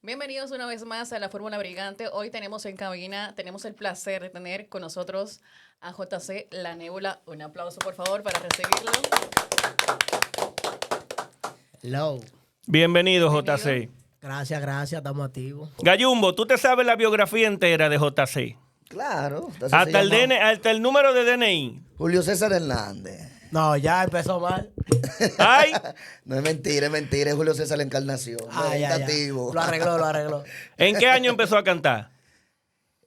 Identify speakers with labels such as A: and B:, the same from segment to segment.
A: Bienvenidos una vez más a la Fórmula Brigante. Hoy tenemos en cabina, tenemos el placer de tener con nosotros a JC La Nébula. Un aplauso, por favor, para recibirlo.
B: Hello.
C: Bienvenido, JC.
B: Gracias, estamos activos.
C: Gallumbo, ¿tú te sabes la biografía entera de JC?
D: Claro.
C: Hasta el número de DNI.
D: Julio César Hernández.
B: No, ya empezó mal.
C: ¡Ay!
D: No es mentira, es Julio César la Encarnación.
B: Ya.
D: Activo.
B: Lo arregló.
C: ¿En qué año empezó a cantar?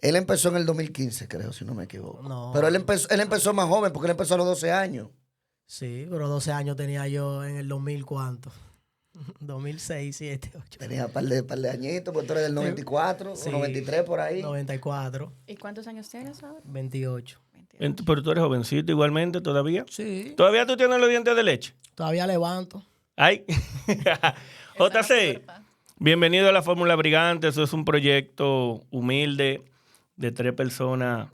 D: Él empezó en el 2015, creo, si no me equivoco.
B: No.
D: Pero él empezó más joven, porque él empezó a los 12 años.
B: Sí, pero 12 años tenía yo en el 2000, ¿cuánto? 2006, 7, 8.
D: Tenía un par de añitos, porque tú eres del 94,
B: Sí.
D: o 93 por ahí.
B: 94,
A: ¿Y cuántos años tienes ahora?
B: 28.
C: Pero tú eres jovencito igualmente todavía.
B: Sí.
C: ¿Todavía tú tienes los dientes de leche?
B: Todavía levanto.
C: ¡Ay! JC, bienvenido a la Fórmula Brigante. Eso es un proyecto humilde de 3 personas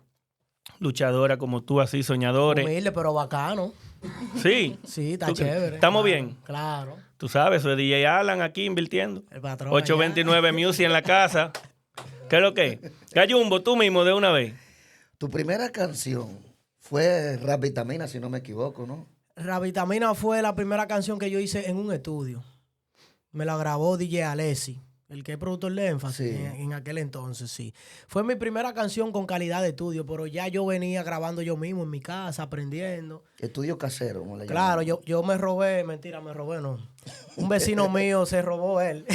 C: luchadoras como tú, así, soñadores.
B: Humilde, pero bacano.
C: Sí.
B: Sí, está
C: ¿Tú crees?
B: chévere.
C: ¿Estamos
B: Claro,
C: bien?
B: Claro.
C: Tú sabes, soy DJ Alan aquí invirtiendo.
B: El patrón.
C: 829 Music en la casa. ¿Qué es lo que es? Gallumbo, tú mismo de una vez.
D: Tu primera canción fue Rap Vitamina, si no me equivoco, ¿no?
B: Ravitamina fue la primera canción que yo hice en un estudio. Me la grabó DJ Alessi, el que es productor de Énfasis
D: Sí.
B: en aquel entonces, sí. Fue mi primera canción con calidad de estudio, pero ya yo venía grabando yo mismo en mi casa, aprendiendo.
D: Estudio casero, como le
B: Claro,
D: llaman.
B: yo me robé, mentira, no. Un vecino mío se robó él.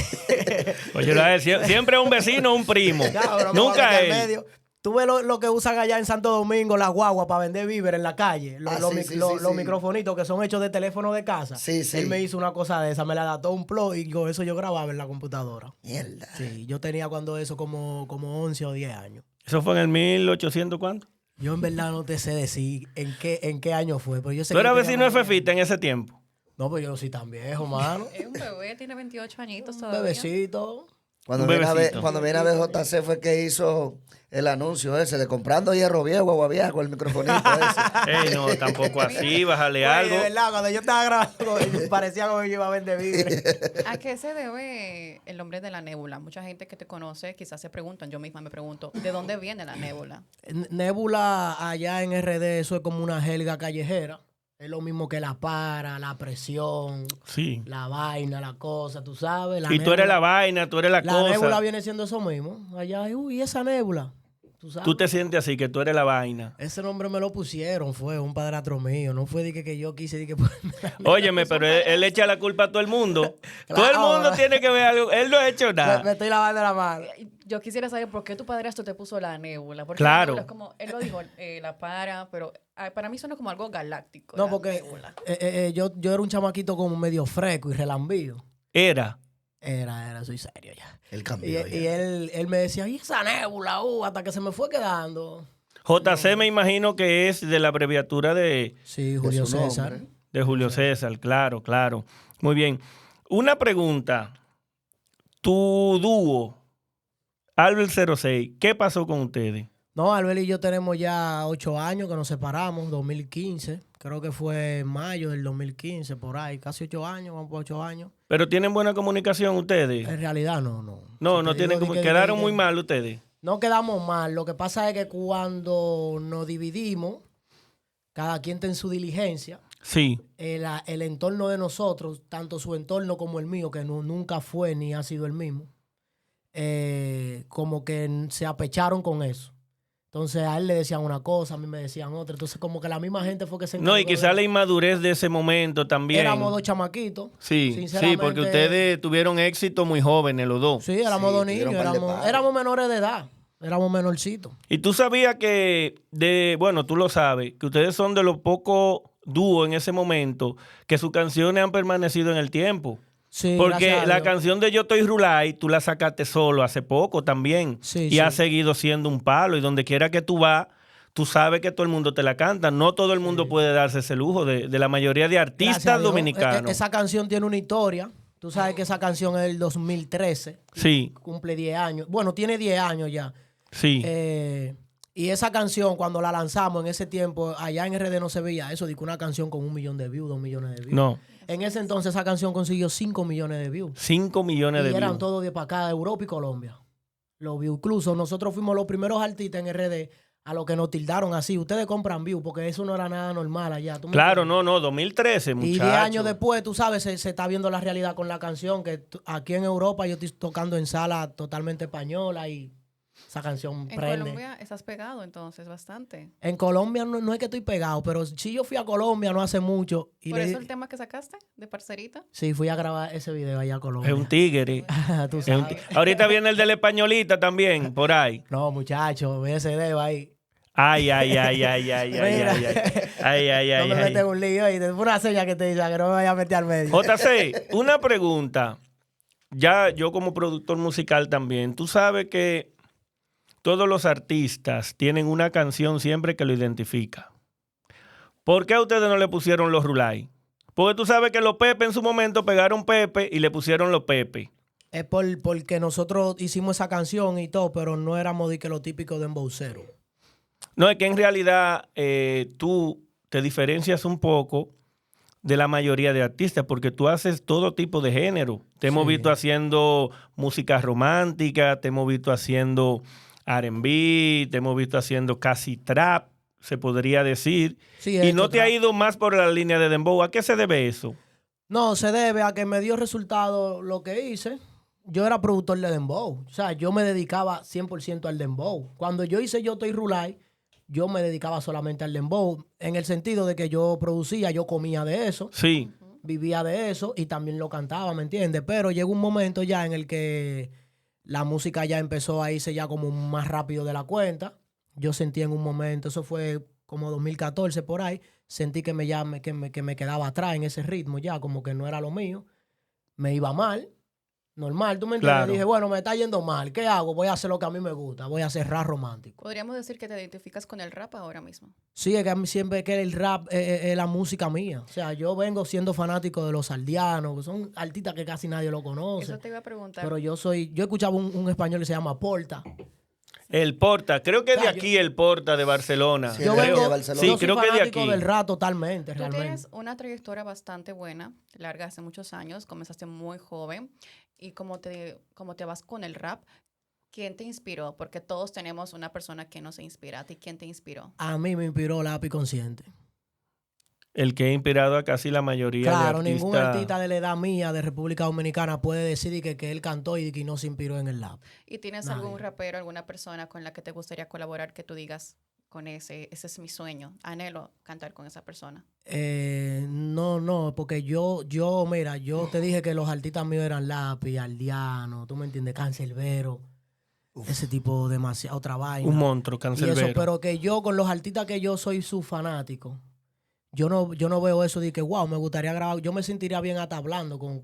C: Oye, siempre un vecino o un primo.
B: Cabrón, me voy a
C: Nunca
B: meter al
C: él.
B: medio. Tú ves lo que usan allá en Santo Domingo, las guaguas para vender víveres en la calle. Los microfonitos que son hechos de teléfono de casa.
D: Sí, sí.
B: Él me hizo una cosa de esa, me le adaptó un plug y con eso yo grababa en la computadora.
D: Mierda.
B: Sí, yo tenía cuando eso como 11 o 10 años.
C: ¿Eso fue en el 1800 cuánto?
B: Yo en verdad no te sé decir en qué año fue. Pero yo sé
C: ¿Tú
B: que
C: eras
B: tenía
C: vecino de
B: más
C: Fefita en ese tiempo?
B: No, pues yo no soy tan viejo, mano.
A: Es un bebé, tiene 28 añitos
B: Un
A: todavía.
B: bebecito.
D: Cuando
C: Un
D: viene a ver
C: bebecito.
D: JC fue que hizo el anuncio ese de comprando hierro viejo, agua vieja, con el microfonito ese.
C: Ey, no, tampoco así, bájale
B: Oye,
C: algo.
B: de verdad, cuando yo estaba grabando, parecía como que yo iba a vender víveres.
A: ¿A qué se debe el nombre de la nébula? Mucha gente que te conoce quizás se preguntan, yo misma me pregunto, ¿de dónde viene la nébula?
B: Nébula allá en RD, eso es como una jerga callejera. Es lo mismo que la para, la presión,
C: Sí.
B: la vaina, la cosa, tú sabes.
C: Y tú eres la vaina, tú eres la
B: La nébula
C: cosa.
B: viene siendo eso mismo. Allá, uy, esa nébula. ¿Tú sabes?
C: Tú te sientes así, que tú eres la vaina.
B: Ese nombre me lo pusieron, fue un padrastro mío. No fue de que yo quise, de que ponerme la
C: Óyeme, pero él echa la culpa a todo el mundo.
B: Claro.
C: Todo el mundo tiene que ver algo. Él no ha hecho
B: me
C: nada.
B: estoy lavando la mano.
A: Yo quisiera saber por qué tu padrastro te puso la nébula. Porque
C: Claro.
A: la nébula es como, él lo dijo, la para, pero para mí suena como algo galáctico.
B: No,
A: la
B: porque
A: nébula.
B: yo era un chamaquito como medio fresco y relambío.
C: Era.
B: Soy serio ya.
D: Él
B: Y,
D: cambió
B: y
D: ya.
B: él me decía, ¿y esa nébula? Hasta que se me fue quedando.
C: JC me imagino que es de la abreviatura de
B: Sí,
D: De
B: Julio
D: su
B: César.
D: nombre.
C: Julio César. Claro, claro. Muy bien. Una pregunta. Tu dúo, Albert 06, ¿qué pasó con ustedes?
B: No, Albert y yo tenemos ya 8 años que nos separamos, 2015. Creo que fue en mayo del 2015, por ahí. Casi 8 años, vamos por 8 años.
C: ¿Pero tienen buena comunicación ustedes?
B: En realidad, no.
C: No,
B: Si
C: no
B: te
C: tienen
B: digo
C: como...
B: de que-
C: Quedaron
B: de que-
C: muy mal ustedes.
B: No quedamos mal. Lo que pasa es que cuando nos dividimos, cada quien está en su diligencia.
C: Sí.
B: El entorno de nosotros, tanto su entorno como el mío, que nunca fue ni ha sido el mismo, como que se apecharon con eso. Entonces a él le decían una cosa, a mí me decían otra. Entonces como que la misma gente fue que se encargó
C: No, y quizá
B: de-
C: la inmadurez de ese momento también.
B: Éramos 2 chamaquitos.
C: Sí, sí,
B: sinceramente.
C: porque ustedes tuvieron éxito muy jóvenes los dos.
B: Sí, éramos
D: Sí,
B: 2 niños,
D: tuvieron par de palos.
B: éramos menores de edad, éramos menorcitos.
C: Y tú sabías bueno, tú lo sabes, que ustedes son de los pocos dúos en ese momento que sus canciones han permanecido en el tiempo.
B: Sí,
C: Porque
B: gracias a
C: la
B: Dios.
C: canción de Yo Estoy Rulay, tú la sacaste solo hace poco también.
B: Sí,
C: y
B: sí.
C: ha seguido siendo un palo. Y donde quiera que tú vas, tú sabes que todo el mundo te la canta. No todo el mundo puede darse ese lujo de la mayoría de
B: Gracias a
C: artistas
B: Dios.
C: dominicanos.
B: Esa canción tiene una historia. Tú sabes que esa canción es del 2013.
C: Sí,
B: Cumple 10 años. Bueno, tiene 10 años ya.
C: sí.
B: Y esa canción, cuando la lanzamos en ese tiempo, allá en RD no se veía eso, de que una canción con 1 millón de views, 2 millones de views.
C: No.
B: En ese entonces esa canción consiguió 5 millones de views.
C: 5 millones de
B: Y eran
C: views.
B: todos de para acá, de Europa y Colombia. Los views. Incluso nosotros fuimos los primeros artistas en RD a los que nos tildaron así. Ustedes compran views porque eso no era nada normal allá. ¿tú me
C: Claro,
B: entiendes?
C: no, 2013,
B: Y
C: muchachos.
B: 10 años después, tú sabes, se está viendo la realidad con la canción. Que aquí en Europa yo estoy tocando en sala totalmente española y esa canción
A: En
B: prende.
A: Colombia estás pegado, entonces, bastante.
B: En Colombia no es que estoy pegado, pero sí yo fui a Colombia no hace mucho. Y
A: ¿Por eso el tema que sacaste de parcerita?
B: sí, fui a grabar ese video allá a Colombia.
C: Es un tigre.
B: Tú
C: Es un
B: sabes.
C: Ahorita viene el de la españolita también, por ahí.
B: No, muchacho, ve ese dedo ahí.
C: Ay, ay, ay, ay, ay, ay,
B: Mira.
C: ay, ay, ay, ay,
B: No
C: ay,
B: me
C: ay.
B: metes en un lío y después una seña que te dice que no me vaya a meter al medio.
C: JC, una pregunta. Ya yo como productor musical también, tú sabes que todos los artistas tienen una canción siempre que lo identifica. ¿Por qué a ustedes no le pusieron los Rulay? Porque tú sabes que los Pepe en su momento pegaron Pepe y le pusieron los Pepe.
B: Es porque nosotros hicimos esa canción y todo, pero no éramos de que lo típico de embaucero.
C: No, es que en realidad tú te diferencias un poco de la mayoría de artistas porque tú haces todo tipo de género. Te hemos
B: Sí.
C: visto haciendo música romántica, te hemos visto haciendo R&B, te hemos visto haciendo casi trap, se podría decir.
B: Sí, he
C: Y no
B: hecho
C: te ha
B: trap.
C: ido más por la línea de dembow. ¿A qué se debe eso?
B: No, se debe a que me dio resultado lo que hice. Yo era productor de dembow. O sea, yo me dedicaba 100% al dembow. Cuando yo hice Yo Estoy Rulay, yo me dedicaba solamente al dembow. En el sentido de que yo producía, yo comía de eso,
C: Sí,
B: vivía de eso y también lo cantaba, ¿me entiendes? Pero llegó un momento ya en el que la música ya empezó a irse ya como más rápido de la cuenta. Yo sentí en un momento, eso fue como 2014 por ahí, sentí que que me quedaba atrás en ese ritmo ya, como que no era lo mío. Me iba mal, normal, ¿tú me entiendes?
C: Claro.
B: Dije, bueno, me está yendo mal, ¿qué hago? Voy a hacer lo que a mí me gusta, voy a hacer rap romántico.
A: Podríamos decir que te identificas con el rap ahora mismo.
B: Sí, es que a mí siempre que el rap es la música mía. O sea, yo vengo siendo fanático de los aldeanos, que son artistas que casi nadie lo conoce.
A: Eso te iba a preguntar.
B: Pero yo escuchaba un español que se llama Porta.
C: el Porta. Creo que es de
B: O sea,
C: aquí el Porta de Barcelona.
D: Sí,
B: Yo
D: de aquí,
B: vengo,
D: de Barcelona.
C: Sí,
B: yo soy
C: creo que de
B: fanático
C: aquí.
B: del rap totalmente,
A: Tú
B: realmente.
A: tienes una trayectoria bastante buena, larga hace muchos años, comenzaste muy joven. Y como te vas con el rap, ¿quién te inspiró? Porque todos tenemos una persona que nos inspira. ¿A ti quién te inspiró?
B: A mí me inspiró Lápiz Consciente.
C: El que ha inspirado a casi la mayoría
B: Claro,
C: de artistas.
B: ningún artista de la edad mía de República Dominicana puede decir que él cantó y que no se inspiró en el rap.
A: ¿Y tienes
B: Nadie.
A: algún rapero, alguna persona con la que te gustaría colaborar que tú digas, con ese es mi sueño, anhelo cantar con esa persona?
B: No, porque mira, yo te dije que los artistas míos eran Lápiz, Aldeano, tú me entiendes, Cancerbero, ese tipo demasiado otra vaina.
C: Un monstruo,
B: Y
C: Cancerbero.
B: eso, pero que yo con los artistas que yo soy su fanático, yo no veo eso de que, wow, me gustaría grabar. Yo me sentiría bien hasta hablando con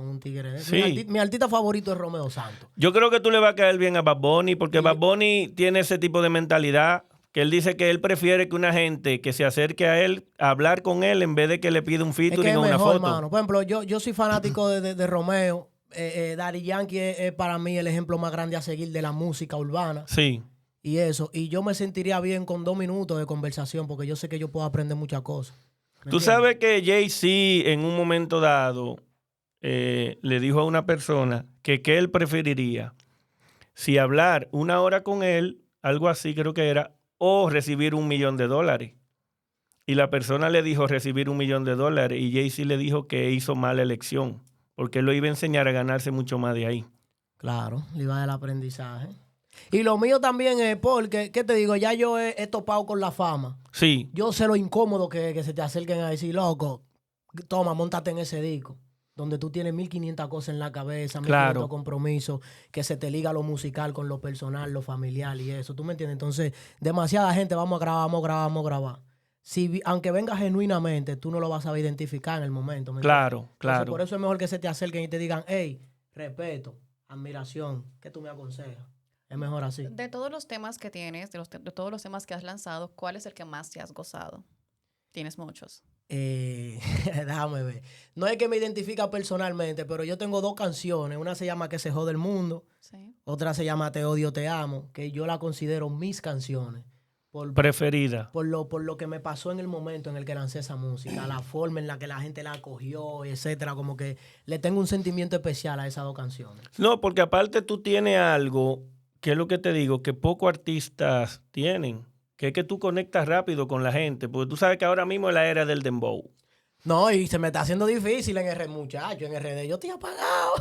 B: un tigre de eso.
C: Sí.
B: Mi artista favorito es Romeo Santos.
C: Yo creo que tú le vas a caer bien a Bad Bunny porque Bad Bunny tiene ese tipo de mentalidad que él dice que él prefiere que una gente que se acerque a él a hablar con él en vez de que le pida un
B: Es que
C: featuring
B: es
C: o una
B: mejor,
C: foto.
B: hermano. Por ejemplo, yo soy fanático de Romeo. Daddy Yankee es para mí el ejemplo más grande a seguir de la música urbana.
C: Sí.
B: Y eso. Y yo me sentiría bien con 2 minutos de conversación porque yo sé que yo puedo aprender muchas cosas. ¿Me
C: Tú
B: entiendes?
C: sabes que Jay-Z en un momento dado le dijo a una persona que él preferiría si hablar 1 hora con él, algo así creo que era, o recibir $1 millón. Y la persona le dijo recibir $1 millón y Jay-Z le dijo que hizo mala elección porque él lo iba a enseñar a ganarse mucho más de ahí.
B: Claro, le iba del aprendizaje. Y lo mío también es porque, ¿qué te digo? Ya yo he topado con la fama.
C: Sí,
B: Yo sé lo incómodo que se te acerquen a decir, loco, toma, móntate en ese disco, donde tú tienes 1500 cosas en la cabeza, 1500
C: Claro.
B: compromisos, que se te liga lo musical con lo personal, lo familiar y eso, ¿tú me entiendes? Entonces, demasiada gente, vamos a grabar. Aunque venga genuinamente, tú no lo vas a saber identificar en el momento. ¿me entiendes?
C: claro,
B: Entonces,
C: claro.
B: por eso es mejor que se te acerquen y te digan, hey, respeto, admiración, ¿qué tú me aconsejas? Es mejor así.
A: De todos los temas que tienes, de todos los temas que has lanzado, ¿cuál es el que más te has gozado? Tienes muchos.
B: Déjame ver. No es que me identifica personalmente, pero yo tengo 2 canciones. Una se llama Que se jode el mundo,
A: Sí.
B: otra se llama Te odio, te amo, que yo la considero mis canciones.
C: Preferida.
B: por lo que me pasó en el momento en el que lancé esa música, la forma en la que la gente la acogió, etcétera, como que le tengo un sentimiento especial a esas dos canciones.
C: No, porque aparte tú tienes algo, que es lo que te digo, que pocos artistas tienen, que es que tú conectas rápido con la gente, porque tú sabes que ahora mismo es la era del dembow.
B: No, y se me está haciendo difícil en RD, muchacho, en RD. Yo estoy apagado.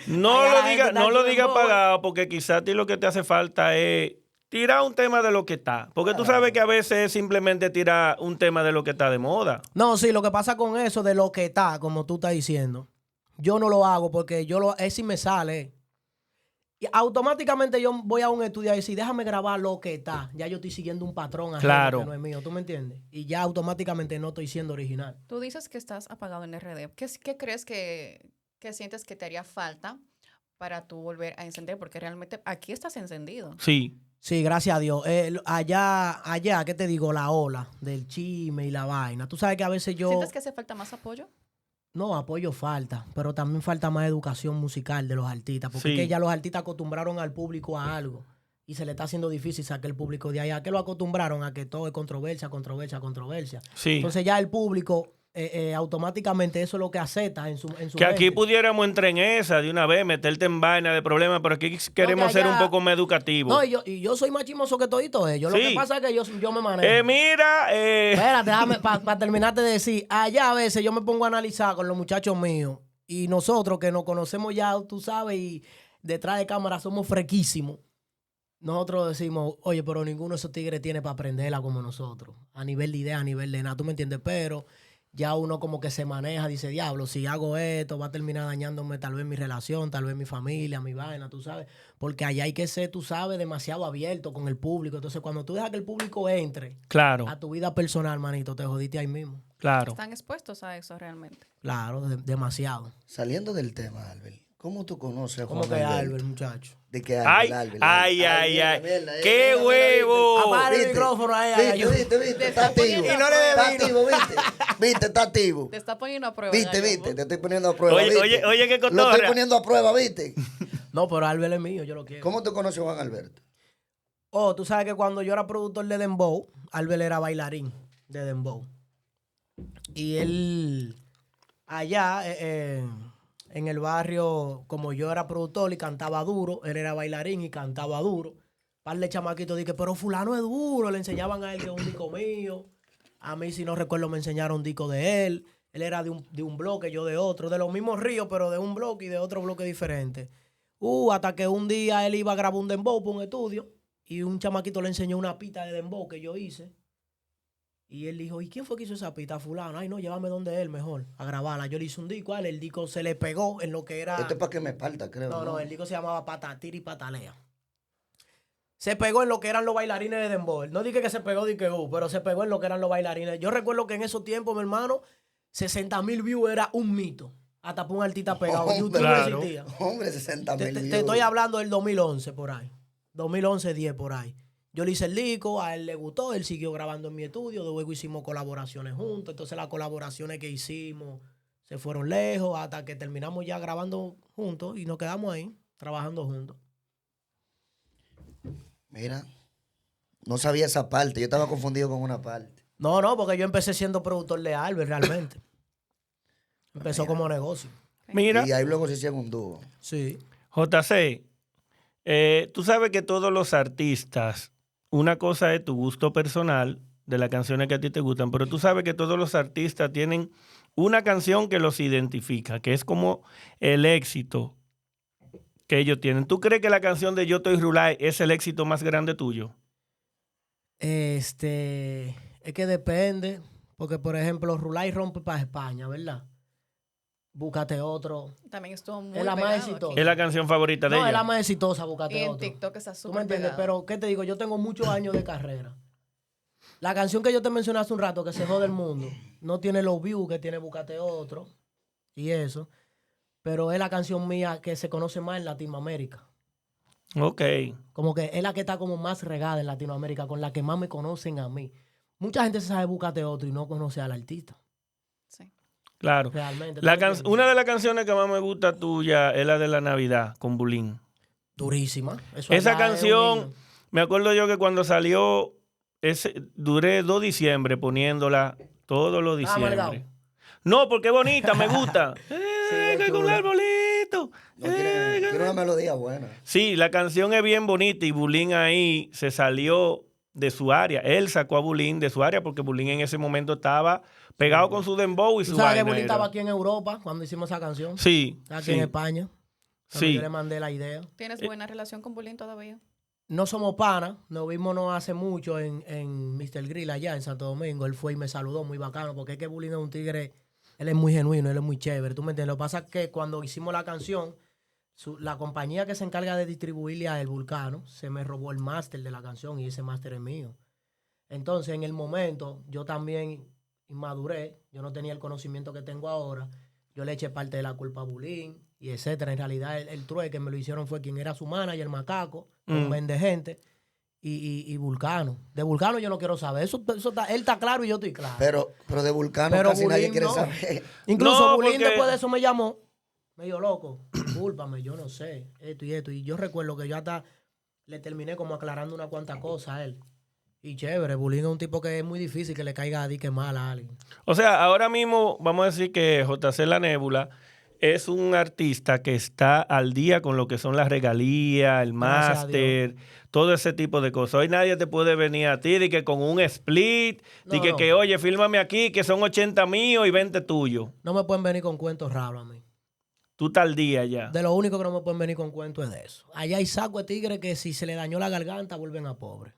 C: No
B: Allá
C: lo
B: la
C: diga,
B: gente
C: no
B: está
C: lo
B: en
C: diga
B: dembow.
C: apagado, porque quizás a ti lo que te hace falta es tirar un tema de lo que está. Porque tú sabes que a veces es simplemente tirar un tema de lo que está de moda.
B: No, sí, lo que pasa con eso de lo que está, como tú estás diciendo, yo no lo hago porque es si me sale. Y automáticamente yo voy a un estudio y decir, déjame grabar lo que está. Ya yo estoy siguiendo un patrón ajeno
C: Claro.
B: que no es mío, ¿tú me entiendes? Y ya automáticamente no estoy siendo original.
A: Tú dices que estás apagado en RD. ¿Qué crees que sientes que te haría falta para tú volver a encender? Porque realmente aquí estás encendido.
C: Sí.
B: Sí, gracias a Dios. Allá, ¿qué te digo? La ola del chisme y la vaina. Tú sabes que a veces yo...
A: ¿Sientes que hace falta más apoyo?
B: No, apoyo falta, pero también falta más educación musical de los artistas, porque
C: Sí.
B: es que ya los artistas acostumbraron al público a algo y se le está haciendo difícil sacar el público de allá. ¿A qué lo acostumbraron? A que todo es controversia, controversia, controversia.
C: Sí.
B: Entonces ya el público automáticamente eso es lo que acepta en su
C: Que aquí
B: mente.
C: pudiéramos entrar en esa de una vez, meterte en vaina de problemas, pero aquí queremos
B: que
C: ser
B: allá-
C: un poco más educativos.
B: No, y yo soy más chismoso que todito ellos. Lo
C: Sí.
B: que pasa es que yo me manejo.
C: Mira,
B: Espérate, déjame, para terminarte de decir, allá a veces yo me pongo a analizar con los muchachos míos y nosotros que nos conocemos ya, tú sabes, y detrás de cámara somos frequísimos. Nosotros decimos, oye, pero ninguno de esos tigres tiene para aprenderla como nosotros, a nivel de idea, a nivel de nada, ¿tú me entiendes? Pero ya uno como que se maneja, dice, diablo, si hago esto va a terminar dañándome tal vez mi relación, tal vez mi familia, mi vaina, tú sabes. Porque allá hay que ser, tú sabes, demasiado abierto con el público. Entonces, cuando tú dejas que el público entre
C: claro,
B: a tu vida personal, manito, te jodiste ahí mismo.
C: claro.
A: ¿Están expuestos a eso realmente?
B: Claro, demasiado.
D: Saliendo del tema, Albert, ¿cómo tú conoces a
B: ¿Cómo
D: Juan
B: que
D: Alberto?
B: Albert, muchacho?
D: ¿De qué
C: Ay,
D: Albert?
C: ay.
D: Mierda,
C: ¡Qué
D: mierda,
C: huevo!
D: ¿viste?
B: Apaga el
D: ¿Viste?
B: micrófono ahí,
D: ¿Viste?
A: Te
D: Está
A: está
D: activo.
A: poniendo a
D: Está
A: prueba.
D: activo, ¿viste? ¿Viste? Está activo.
A: Te está poniendo a prueba.
D: ¿Viste?
A: Gallo.
D: Te estoy poniendo a prueba,
C: Oye,
D: ¿viste?
C: oye, qué
D: Lo
C: cotorra.
D: estoy poniendo a prueba, ¿viste?
B: No, pero Albert es mío, yo lo quiero.
D: ¿Cómo tú conoces a Juan Alberto?
B: Oh, tú sabes que cuando yo era productor de Dembow, Albert era bailarín de Dembow. Y él, allá en el barrio, como yo era productor y cantaba duro, él era bailarín y cantaba duro. Par de chamaquitos dije, pero fulano es duro. Le enseñaban a él que es un disco mío. A mí, si no recuerdo, me enseñaron un disco de él. Él era de un bloque, yo de otro. De los mismos ríos, pero de un bloque y de otro bloque diferente. Hasta que un día él iba a grabar un dembow por un estudio y un chamaquito le enseñó una pista de dembow que yo hice. Y él dijo, ¿y quién fue que hizo esa pista? Fulano. Ay, no, llévame donde él mejor, a grabarla. Yo le hice un disco a él, el disco se le pegó en lo que era...
D: Esto es para que me parta, creo.
B: No, el disco se llamaba Patatir y Patalea. Se pegó en lo que eran los bailarines de dembow. No dije que se pegó, pero se pegó en lo que eran los bailarines. Yo recuerdo que en esos tiempos, mi hermano, 60,000 views era un mito. Hasta por un artista pegado. YouTube
C: claro.
B: no existía.
D: Hombre, 60,000
B: Te
D: views.
B: estoy hablando del 2011 por ahí. 2011, 10 por ahí. Yo le hice el disco, a él le gustó, él siguió grabando en mi estudio, luego hicimos colaboraciones juntos, entonces las colaboraciones que hicimos se fueron lejos hasta que terminamos ya grabando juntos y nos quedamos ahí, trabajando juntos.
D: Mira, no sabía esa parte, yo estaba confundido con una parte.
B: No, porque yo empecé siendo productor de Albert realmente. Empezó como negocio.
C: Mira,
D: Y ahí luego se hicieron un dúo.
B: Sí.
C: JC, tú sabes que todos los artistas, una cosa es tu gusto personal de las canciones que a ti te gustan, pero tú sabes que todos los artistas tienen una canción que los identifica, que es como el éxito que ellos tienen. ¿Tú crees que la canción de Yo Estoy Rulay es el éxito más grande tuyo?
B: Es que depende, porque por ejemplo, Rulay rompe para España, ¿verdad? Búscate otro.
A: También estuvo muy
B: Es la más
A: pegado
B: exitosa.
A: aquí.
C: Es la canción favorita de
B: No, es la
C: ellos.
B: más exitosa,
A: Y
B: búscate
A: en
B: otro.
A: TikTok está
B: ¿Tú me
A: súper
B: entiendes?
A: pegado.
B: Pero, ¿qué te digo? Yo tengo muchos años de carrera. La canción que yo te mencioné hace un rato, que se jode el mundo, no tiene los views que tiene Búscate Otro y eso, pero es la canción mía que se conoce más en Latinoamérica.
C: Ok.
B: Como que es la que está como más regada en Latinoamérica, con la que más me conocen a mí. Mucha gente se sabe Búscate Otro y no conoce al artista,
A: Sí.
C: Claro.
B: realmente.
C: La
B: ¿Tú me entiendes?
C: una de las canciones que más me gusta tuya es la de la Navidad, con Bulín.
B: Durísima. Eso
C: Esa
B: allá es un
C: canción,
B: himno.
C: me acuerdo yo que cuando salió duré 2 diciembre poniéndola todos los
B: amargado.
C: diciembre. No, porque es bonita, me gusta.
B: es
C: Que con un
B: chula.
C: arbolito.
D: No, tiene una melodía buena.
C: Sí, la canción es bien bonita y Bulín ahí se salió de su área. Él sacó a Bulín de su área porque Bulín en ese momento estaba pegado con su dembow y
B: ¿Tú
C: su
B: sabes que
C: vaina
B: Bulín
C: era.
B: estaba aquí en Europa cuando hicimos esa canción?
C: Sí,
B: Está aquí
C: sí.
B: en España. Cuando
C: Sí.
B: yo le mandé la idea.
A: ¿Tienes buena relación con Bulín todavía?
B: No somos panas, nos vimos no hace mucho en Mr. Grill allá en Santo Domingo. Él fue y me saludó, muy bacano, porque es que Bulín es un tigre, él es muy genuino, él es muy chévere, ¿tú me entiendes? Lo que pasa es que cuando hicimos la canción, la compañía que se encarga de distribuirle a El Vulcano, se me robó el máster de la canción y ese máster es mío. Entonces, en el momento, yo también inmaduré, yo no tenía el conocimiento que tengo ahora, yo le eché parte de la culpa a Bulín y etcétera. En realidad, el trueque me lo hicieron fue quien era su manager, Macaco, un vende gente, y Vulcano. De Vulcano yo no quiero saber, eso él está claro y yo estoy claro.
D: Pero de Vulcano
B: Pero
D: casi nadie
B: Bulín
D: quiere
B: no.
D: saber.
B: Incluso
C: No,
B: Bulín
C: porque-
B: después de eso me llamó, medio loco, discúlpame, yo no sé, esto y esto. Y yo recuerdo que yo hasta le terminé como aclarando una cuantas cosas a él. Y chévere, Bulín es un tipo que es muy difícil que le caiga a dique mal a alguien.
C: O sea, ahora mismo vamos a decir que JC La Nébula es un artista que está al día con lo que son las regalías, el
B: Gracias a
C: máster, todo ese tipo de cosas. Hoy nadie te puede venir a ti de que con un split, de
B: No,
C: que,
B: no.
C: que oye, fírmame aquí, que son 80 míos y 20 tuyos.
B: No me pueden venir con cuentos raros a mí.
C: Tú estás al día ya.
B: De lo único que no me pueden venir con cuentos es de eso. Allá hay saco de tigre que si se le dañó la garganta vuelven a pobre.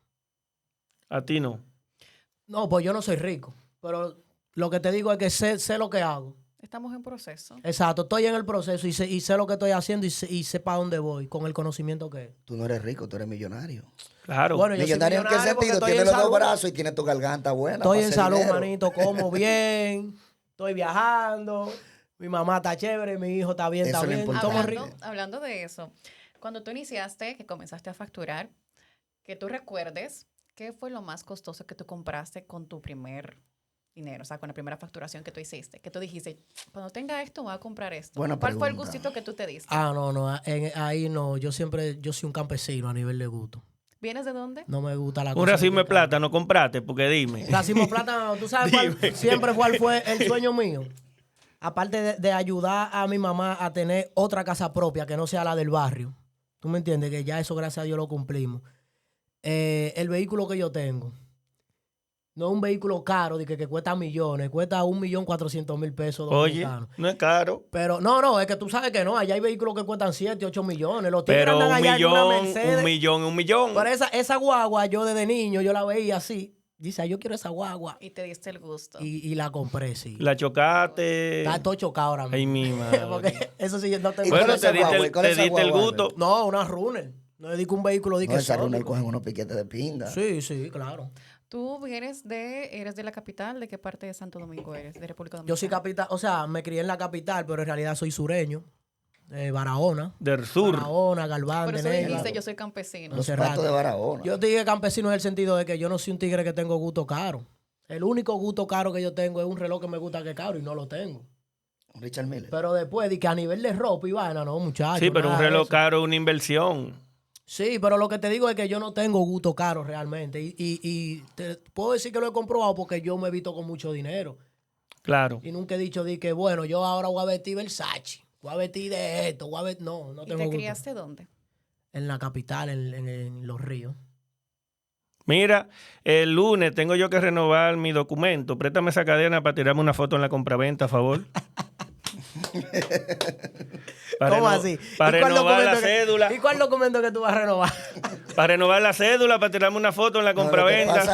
C: A ti no.
B: No, pues yo no soy rico, pero lo que te digo es que sé lo que hago.
A: Estamos en proceso.
B: Exacto, estoy en el proceso y sé lo que estoy haciendo y sé para dónde voy con el conocimiento que es.
D: Tú no eres rico, tú eres millonario.
C: Claro.
B: Bueno, yo soy
D: Millonario en qué
B: millonario porque
D: sentido?
B: estoy
D: Tienes
B: en
D: los dos
B: salud.
D: brazos y tienes tu garganta buena.
B: Estoy
D: para
B: en
D: hacer
B: salud,
D: dinero.
B: manito, como bien, estoy viajando, mi mamá está chévere, mi hijo está bien,
D: Eso
B: está
D: es lo
B: bien,
D: importante.
B: estamos ricos.
A: Hablando de eso, cuando tú iniciaste, que comenzaste a facturar, que tú recuerdes, ¿qué fue lo más costoso que tú compraste con tu primer dinero? O sea, con la primera facturación que tú hiciste. Que tú dijiste, cuando tenga esto, voy a comprar esto.
D: Buena
A: ¿Cuál fue el
D: pregunta.
A: gustito que tú te diste?
B: No, ahí no, yo soy un campesino a nivel de gusto.
A: ¿Vienes de dónde?
B: No me gusta la cosa.
C: Un racimo de
B: que cara.
C: plata, ¿no compraste? Porque dime.
B: Racimo de plata, ¿tú sabes cuál
C: Dime.
B: siempre cuál fue el sueño mío? Aparte de ayudar a mi mamá a tener otra casa propia que no sea la del barrio. ¿Tú me entiendes? Que ya eso, gracias a Dios, lo cumplimos. El vehículo que yo tengo no es un vehículo caro de que cuesta millones, cuesta 1.400.000 pesos
C: Oye,
B: dominicanos.
C: no es caro.
B: Pero no, es que tú sabes que no, allá hay vehículos que cuestan 7, 8 millones. Los tigres
C: Pero
B: andan
C: un
B: allá en una
C: millón,
B: Mercedes.
C: un millón.
B: Pero esa guagua, yo desde niño, yo la veía así. Dice, yo quiero esa guagua.
A: Y te diste el gusto.
B: Y la compré, sí.
C: La chocaste.
B: Está todo chocado ahora
C: Ay,
B: mismo.
C: mi madre.
B: Porque eso sí, no tengo.
D: ¿Y cuál
C: Bueno,
D: es
C: te
D: esa
C: diste
D: guagua?
C: el,
D: ¿Cuál es
C: te
D: esa
C: diste el
D: guagua,
C: gusto.
B: No, una runner. No le digo un vehículo, di
D: No,
B: que
D: esa runner
B: sólido.
D: cogen unos piquetes de pinga.
B: Sí, claro.
A: ¿Tú eres de la capital? ¿De qué parte de Santo Domingo eres? ¿De República Dominicana?
B: Yo soy capital, o sea, me crié en la capital, pero en realidad soy sureño. Barahona.
C: Del sur.
B: Barahona, Galván,
A: Por
B: de
A: eso
B: Negra.
A: dijiste, yo soy campesino.
B: No sé.
D: Pato
B: rato.
D: de Barahona.
B: Yo te dije campesino en el sentido de que yo no soy un tigre que tengo gusto caro. El único gusto caro que yo tengo es un reloj que me gusta que es caro y no lo tengo.
D: Richard Miller.
B: Pero después de que a nivel de ropa y vaina, no, muchachos.
C: Sí, pero un
B: nada de
C: reloj
B: eso.
C: caro es una inversión.
B: Sí, pero lo que te digo es que yo no tengo gusto caro realmente. Y te puedo decir que lo he comprobado porque yo me he visto con mucho dinero.
C: Claro.
B: Y nunca he dicho de que, bueno, yo ahora voy a vestir Versace, voy a vestir de esto, no
A: ¿Y
B: tengo
A: te
B: gusto.
A: criaste dónde?
B: En la capital, en Los Ríos.
C: Mira, el lunes tengo yo que renovar mi documento. Préstame esa cadena para tirarme una foto en la compraventa, a favor.
B: ¿Cómo así?
C: Para
B: ¿Y cuál
C: renovar la
B: documento
C: cédula.
B: ¿Y cuál documento que tú vas a renovar?
C: Para renovar la cédula, para tirarme una foto en la
D: No,
C: compraventa.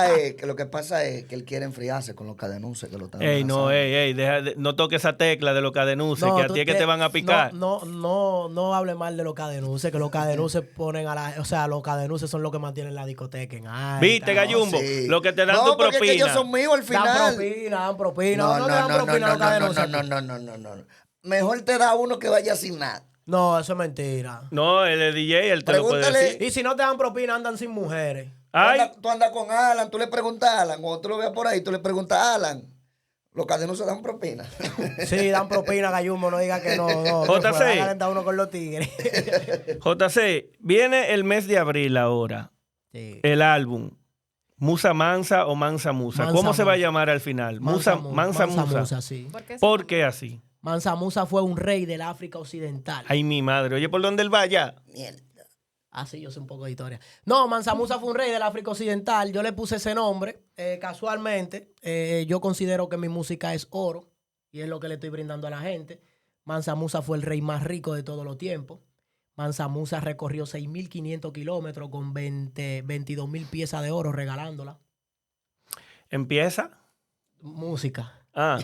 D: lo que pasa es que él quiere enfriarse con los cadenuces que lo están
C: Ey, no,
D: amenazando.
C: no toque esa tecla de los cadenuces, que a
B: tú
C: ti es que te van a picar.
B: No hable mal de los cadenuces, que los cadenuces ponen o sea, los cadenuces son los que mantienen la discoteca en alta.
C: ¿Viste, Gallumbo?
D: Sí.
C: Lo que te dan
D: no,
C: tu
D: porque es que ellos
C: propina.
D: son míos al final.
B: Dan propina. No te dan propina los cadenuces.
D: No. Mejor te da uno que vaya sin nada.
B: No, eso es mentira.
C: No, el de DJ, él te lo puede
D: Pregúntale.
C: decir.
B: Y si no te dan propina, andan sin mujeres.
C: Ay,
D: Tú andas con Alan, tú le preguntas a Alan. Cuando tú lo veas por ahí, tú le preguntas a Alan. Los cadenuses dan propina.
B: Sí, dan propina, Gallumbo, no diga que no.
C: JC.
B: Que fue a calentar uno con los tigres.
C: JC, viene el mes de abril ahora,
B: Sí.
C: el álbum. ¿Musa Mansa o Mansa Musa?
B: Mansa
C: ¿Cómo se va a
B: Musa.
C: llamar al final?
B: Mansa
C: Mansa Musa.
B: sí.
A: ¿Por qué ese
C: ¿Por
A: nombre?
C: qué así?
B: Mansa Musa fue un rey del África Occidental.
C: Ay, mi madre. Oye, ¿por dónde él vaya?
D: Mierda.
B: Sí, yo sé un poco de historia. No, Mansa Musa fue un rey del África Occidental. Yo le puse ese nombre. Casualmente, yo considero que mi música es oro y es lo que le estoy brindando a la gente. Mansa Musa fue el rey más rico de todos los tiempos. Mansa Musa recorrió 6.500 kilómetros con 22.000 piezas de oro regalándola.
C: ¿Empieza?
B: Música.
C: Ah.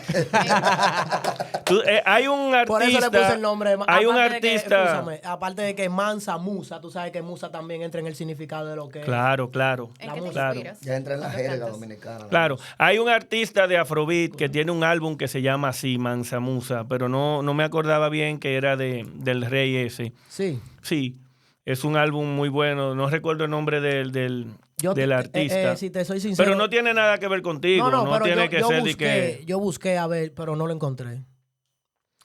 C: Hay un artista.
B: Por eso le puse el nombre.
C: Hay un
B: Aparte de que,
C: artista.
B: escúchame, aparte de que Mansa Musa, tú sabes que Musa también entra en el significado de lo que
C: Claro.
A: ¿En qué te
B: música.
A: inspiras?
D: Ya entra en la
A: cuando
D: jerga
A: cantas?
D: dominicana.
C: Claro, hay un artista de Afrobeat que tiene un álbum que se llama así, Mansa Musa, pero no me acordaba bien que era del rey ese.
B: Sí.
C: Sí, es un álbum muy bueno, no recuerdo el nombre del artista.
B: Si te soy sincero.
C: Pero no tiene nada que ver contigo, no
B: pero
C: tiene que ser de
B: busqué,
C: que...
B: yo busqué a ver, pero no lo encontré.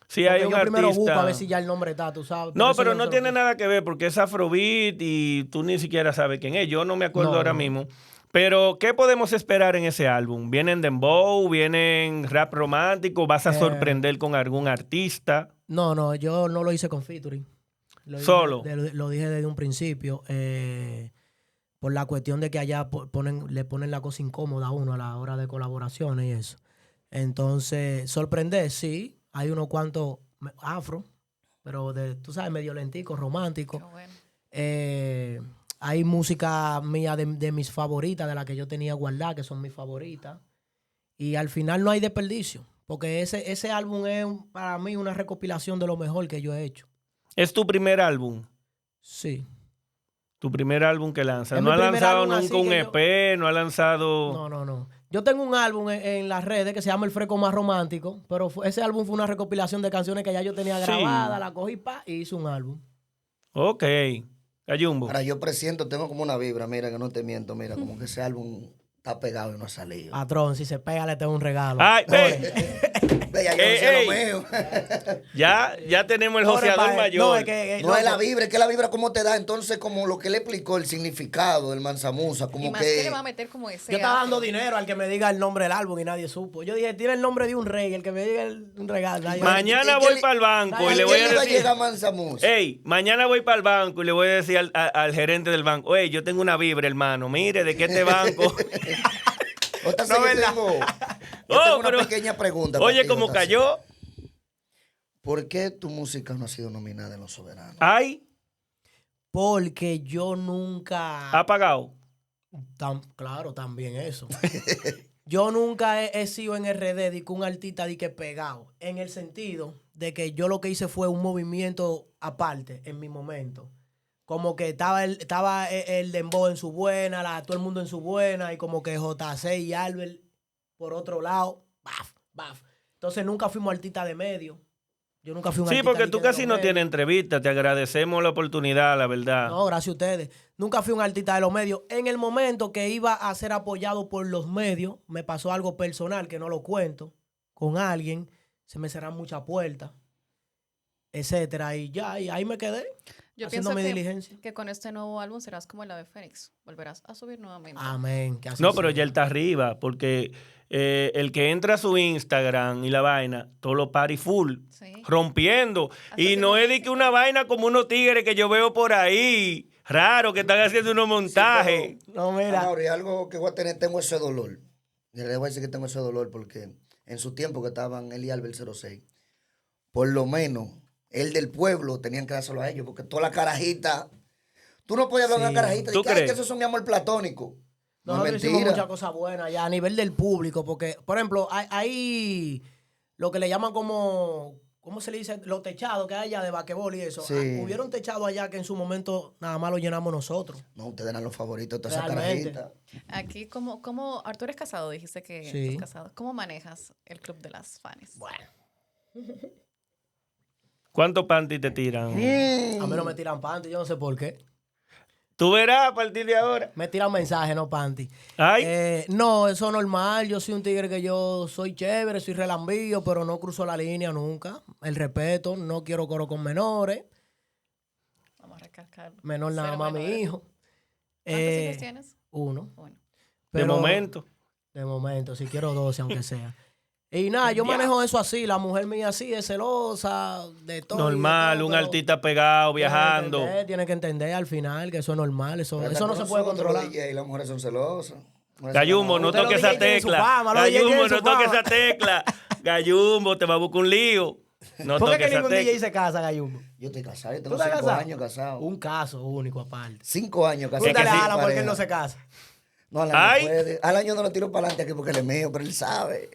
C: Sí,
B: Porque
C: hay un
B: yo primero busco a
C: artista...
B: ver si ya el nombre está, tú sabes.
C: No,
B: Por eso
C: pero
B: yo
C: no
B: se lo
C: tiene
B: puse.
C: nada que ver porque es Afrobeat y tú ni siquiera sabes quién es. Yo no me acuerdo
B: No,
C: ahora
B: no.
C: mismo. Pero, ¿qué podemos esperar en ese álbum? ¿Vienen dembow? ¿Vienen rap romántico? ¿Vas a sorprender con algún artista?
B: No, yo no lo hice con featuring.
C: Solo.
B: Lo dije desde un principio. Por la cuestión de que allá le ponen la cosa incómoda a uno a la hora de colaboraciones y eso. Entonces, sorprender, sí. Hay unos cuantos afro, pero tú sabes, medio lentico, romántico.
A: Qué bueno.
B: Hay música mía de mis favoritas, de las que yo tenía guardadas, que son mis favoritas. Y al final no hay desperdicio, porque ese álbum es para mí una recopilación de lo mejor que yo he hecho.
C: ¿Es tu primer álbum?
B: Sí.
C: Tu primer álbum que lanzas.
B: Es
C: No
B: mi
C: ha
B: primer
C: lanzado
B: álbum
C: nunca
B: así
C: un
B: que
C: EP, no ha lanzado...
B: No. Yo tengo un álbum en las redes que se llama El Fresco Más Romántico, pero ese álbum fue una recopilación de canciones que ya yo tenía
C: Sí.
B: grabadas, la cogí y hice un álbum.
C: Ok. Cayumbo.
D: Ahora yo presiento, tengo como una vibra, mira, que no te miento, mira, como que ese álbum está pegado y no ha salido.
B: Patrón, si se pega le tengo un regalo.
C: Ay,
B: Ore.
D: Ve, ya yo no sé lo mío.
C: Ya tenemos el
B: Ore,
C: joseador
B: pa' él.
C: mayor.
B: No, es que,
D: No es la vibra, es que la vibra como te da, entonces como lo que le explicó, el significado del Mansa Musa,
A: Y
D: como
A: más que le
D: que...
A: va a meter como ese
B: yo estaba
A: afro.
B: dando dinero al que me diga el nombre del álbum y nadie supo. Yo dije, tiene el nombre de un rey, el que me diga un regalo. Nadie-
C: Mañana
D: ¿Y qué
C: voy
D: le-
C: para el banco y
B: Ay,
C: le
D: ¿Qué
C: voy
D: le
C: a
D: iba a
C: decir...
D: llegar a Mansa Musa?
C: Ey, mañana voy para el banco y le voy a decir al gerente del banco, oye, yo tengo una vibra, hermano, mire, ¿de qué este banco?
D: Otra
B: No,
D: yo
B: ¿verdad?
D: tengo
C: Oh, pero-
D: una pequeña pregunta. para
C: Oye,
D: ti,
C: como
D: Otacé.
C: cayó.
D: ¿Por qué tu música no ha sido nominada en Los Soberanos?
C: Ay,
B: Porque yo nunca...
C: ha pagado.
B: Claro, también eso. Yo nunca he sido en RD de que un artista de que pegado, en el sentido de que yo lo que hice fue un movimiento aparte en mi momento. Como que estaba el dembow en su buena, todo el mundo en su buena, y como que JC y Albert por otro lado, baf. Entonces nunca fuimos artistas de medio. Yo nunca fui un
C: Sí,
B: artista
C: porque
B: de
C: tú
B: que de
C: casi
B: los
C: no
B: medios.
C: tienes entrevista. Te agradecemos la oportunidad, la verdad.
B: No, gracias a ustedes. Nunca fui un artista de los medios. En el momento que iba a ser apoyado por los medios, me pasó algo personal que no lo cuento. Con alguien, se me cerraron muchas puertas, etcétera. Y ahí me quedé
A: Yo
B: haciendo
A: pienso
B: mi
A: que,
B: diligencia.
A: que con este nuevo álbum serás como el ave Fénix. Volverás a subir nuevamente.
B: Amén. Que así
C: No, pero
B: sea.
C: ya él está arriba, porque el que entra a su Instagram y la vaina, todo lo party full,
A: Sí.
C: rompiendo.
A: Hasta
C: Y no
A: haciendo
C: es de que
A: música.
C: una vaina como unos tigres que yo veo por ahí, raro, que están haciendo unos montajes.
B: No, mira.
D: Amaury, algo que voy a tener, tengo ese dolor. Y le voy a decir que tengo ese dolor porque en su tiempo que estaban él y Albert 06, por lo menos el del pueblo tenían que dárselo a ellos, porque toda la carajita, tú no podías hablar de
B: Sí.
D: una carajita,
C: ¿Tú
D: y que, "Ay,
C: crees?
D: que eso es mi amor platónico". No
B: Nosotros
D: es
B: hicimos
D: mentira.
B: muchas cosas buenas ya a nivel del público, porque, por ejemplo, hay lo que le llaman como, ¿cómo se le dice? Los techados que hay allá de basquetbol y eso.
D: Sí.
B: Hubieron techados allá que en su momento nada más lo llenamos nosotros.
D: No, ustedes eran los favoritos de toda esa
B: Realmente.
D: carajita.
A: Aquí, como Arturo es casado, dijiste que
B: Sí.
A: estás casado. ¿Cómo manejas el club de las fans?
B: Bueno.
C: ¿Cuántos panties te tiran?
B: A mí no me tiran panty, yo no sé por qué.
C: Tú verás a partir de ahora.
B: Me tiran mensajes, no panty.
C: Ay,
B: No, eso es normal. Yo soy un tigre que yo soy chévere, soy relambío, pero no cruzo la línea nunca. El respeto, no quiero coro con menores.
A: Vamos a recalcar.
B: Menor nada
A: Cero
B: más mi
A: menores.
B: hijo.
A: ¿Cuántos hijos tienes?
B: Uno.
A: Bueno,
C: De momento.
B: De momento, si quiero 12, aunque sea. Y nada, yo manejo eso así. La mujer mía así es celosa, de todo.
C: Normal,
B: de todo,
C: un
B: pero
C: artista pegado, viajando.
B: Tiene que entender al final que eso es normal. Eso
D: Pero
B: no se puede
D: nosotros,
B: controlar.
D: los DJ, las mujeres son celosas.
C: Gallumbo, no
B: Usted
C: toque
B: los
C: esa
B: DJ tienen su
C: tecla.
B: fama, los DJ
C: Gallumbo,
B: tienen
C: no
B: su
C: toque
B: fama.
C: esa tecla. Gallumbo, te va a buscar un lío. No
B: ¿Por qué
C: toque
B: que
C: esa
B: ningún DJ
C: tecla.
B: se casa, Gallumbo?
D: Yo estoy casado, yo
B: ¿Tú
D: tengo
B: estás
D: 5
B: casado?
D: años casado.
B: Un caso único aparte.
D: 5 años casado.
B: Pregúntale
C: sí,
B: a Alan por qué
D: pareja.
B: él no se casa.
D: No, Alan
C: Ay.
D: no puede. Alan yo no lo tiro para adelante aquí porque él es mío, pero él sabe.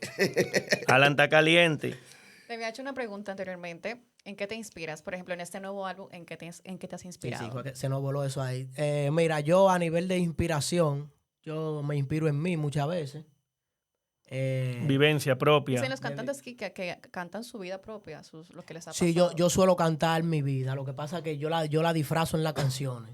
C: Alan está caliente.
A: Te había hecho una pregunta anteriormente. ¿En qué te inspiras? Por ejemplo, en este nuevo álbum, ¿en qué te has
B: Sí,
A: inspirado?
B: fue que se nos voló eso ahí. Mira, yo a nivel de inspiración, yo me inspiro en mí muchas veces.
C: Vivencia propia.
A: Dicen los cantantes que cantan su vida propia, lo que les ha
B: Sí,
A: pasado.
B: yo suelo cantar mi vida. Lo que pasa es que yo la disfrazo en las canciones.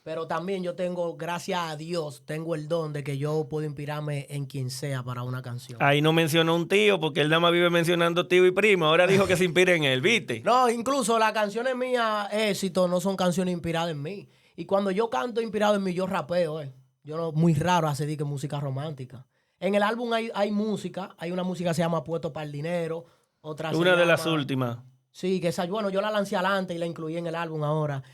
B: Pero también yo tengo, gracias a Dios, tengo el don de que yo puedo inspirarme en quien sea para una canción.
C: Ahí no mencionó un tío, porque él nada más vive mencionando tío y primo. Ahora dijo que se inspire en él, ¿viste?
B: No, incluso las canciones mías, éxito, no son canciones inspiradas en mí. Y cuando yo canto inspirado en mí, yo rapeo, Yo no, muy raro hacer que música romántica. En el álbum hay música, hay una música que se llama Puesto para el Dinero, otra se
C: Una de las
B: llama-
C: últimas.
B: Sí, que esa, bueno, yo la lancé adelante y la incluí en el álbum ahora.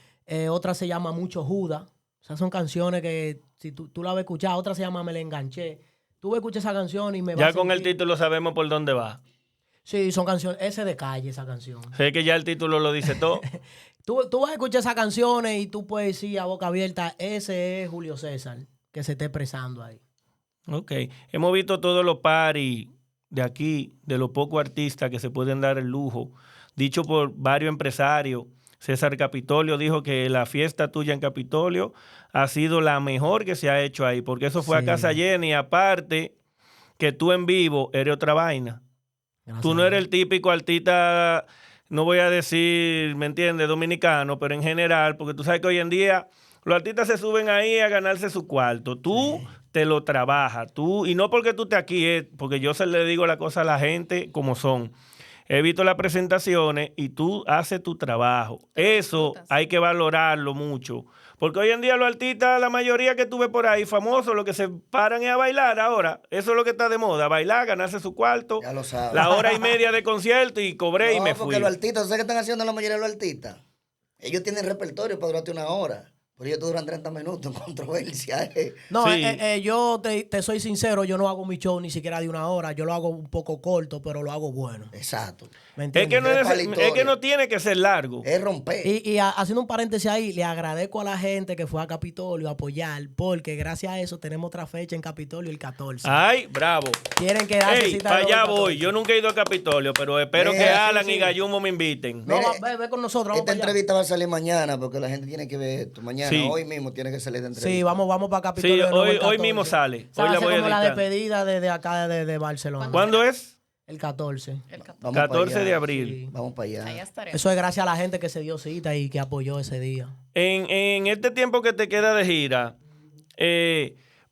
B: Otra se llama Mucho Judas. O sea, son canciones que si tú la vas a escuchar. Otra se llama Me la enganché. Tú vas a escuchar esa canción y me vas
C: Ya
B: a
C: con el
B: sentir-
C: título sabemos por dónde va.
B: Sí, son canciones. Ese de calle, esa canción.
C: Sé que ya el título lo dice todo.
B: Tú vas a escuchar esas canciones y tú puedes decir a boca abierta, ese es Julio César, que se está expresando ahí.
C: Ok. Hemos visto todos los paris de aquí, de los pocos artistas que se pueden dar el lujo, dicho por varios empresarios. César Capitolio dijo que la fiesta tuya en Capitolio ha sido la mejor que se ha hecho ahí, porque eso fue a
B: Sí.
C: casa llena y aparte que tú en vivo eres otra vaina.
B: Gracias
C: Tú no
B: a
C: eres
B: Dios.
C: el típico artista, no voy a decir, ¿me entiendes?, dominicano, pero en general, porque tú sabes que hoy en día los artistas se suben ahí a ganarse su cuarto. Tú te lo trabajas, y no porque tú estés aquí, porque yo se le digo la cosa a la gente como son. He visto las presentaciones y tú haces tu trabajo. Eso
A: disfrutas.
C: hay que valorarlo mucho. Porque hoy en día los artistas, la mayoría que tú ves por ahí, famosos, lo que se paran es a bailar ahora. Eso es lo que está de moda, bailar, ganarse su cuarto.
D: Ya lo sabes.
C: La hora y media de concierto y cobré y
D: No,
C: me fui.
D: porque los artistas, ¿sabes qué están haciendo la mayoría de los artistas? Ellos tienen repertorio para durarte 1 hora. Pero ellos te duran 30 minutos en controversia.
B: No,
C: Sí.
B: yo te soy sincero, yo no hago mi show ni siquiera de 1 hora. Yo lo hago un poco corto, pero lo hago bueno.
D: Exacto.
B: ¿Me
C: Es
B: entiendes?
C: que, no
D: Es
C: es,
D: para la
C: es
D: historia.
C: que no tiene que ser largo.
D: Es romper.
B: Haciendo un paréntesis ahí, le agradezco a la gente que fue a Capitolio a apoyar, porque gracias a eso tenemos otra fecha en Capitolio el 14.
C: Ay, bravo.
B: Quieren quedarse
C: Ey,
B: cita
C: para
B: de
C: allá
B: nuevo el
C: voy.
B: 14.
C: Yo nunca he ido a Capitolio, pero espero
D: Mira,
C: que
D: sí,
C: Alan
B: sí.
C: y Gallumbo me inviten.
B: No,
D: Mire,
B: ve con nosotros, vamos
D: Esta
B: para allá.
D: entrevista va a salir mañana porque la gente tiene que ver esto. Mañana,
C: Sí.
D: hoy mismo tiene que salir de entrevista.
B: Sí, vamos para
C: Sí,
B: Capitolio. de nuevo el
C: hoy
B: 14.
C: mismo sale.
B: O sea,
C: Hoy
B: va
C: la
B: a ser
C: voy a
B: como la
C: editar.
B: despedida de acá de Barcelona.
C: ¿Cuándo es?
B: El 14.
A: El 14.
D: Vamos para
C: 14
D: allá.
C: de abril.
B: Sí.
D: Vamos para allá.
A: Ahí estaré.
B: Eso es gracias a la gente que se dio cita y que apoyó ese día.
C: En este tiempo que te queda de gira,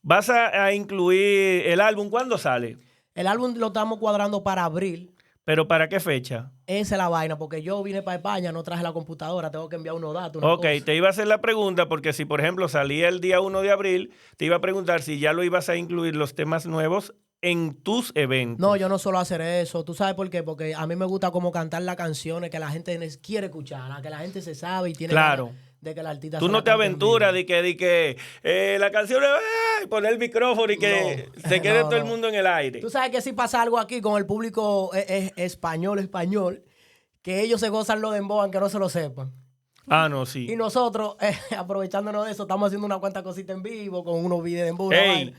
C: ¿vas a incluir el álbum? ¿Cuándo sale?
B: El álbum lo estamos cuadrando para abril.
C: ¿Pero para qué fecha?
B: Esa es la vaina, porque yo vine para España, no traje la computadora, tengo que enviar unos datos. una
C: Ok,
B: cosa.
C: te iba a hacer la pregunta porque si, por ejemplo, salía el día 1 de abril, te iba a preguntar si ya lo ibas a incluir los temas nuevos en tus eventos.
B: No, yo no suelo hacer eso. ¿Tú sabes por qué? Porque a mí me gusta como cantar las canciones que la gente quiere escuchar, las que la gente se sabe y tiene
C: Claro.
B: ganas de que el artista
C: Tú
B: se
C: no
B: la
C: te
B: cante en
C: aventuras
B: vivo.
C: de que la canción es poner el micrófono y que
B: No.
C: se quede
B: No,
C: todo el
B: no.
C: mundo en el aire.
B: Tú sabes que si pasa algo aquí con el público español, que ellos se gozan lo dembow aunque no se lo sepan.
C: Ah, no, sí.
B: Y nosotros, aprovechándonos de eso, estamos haciendo una cuanta cosita en vivo con unos videos de dembow. una
C: Ey.
B: vaina.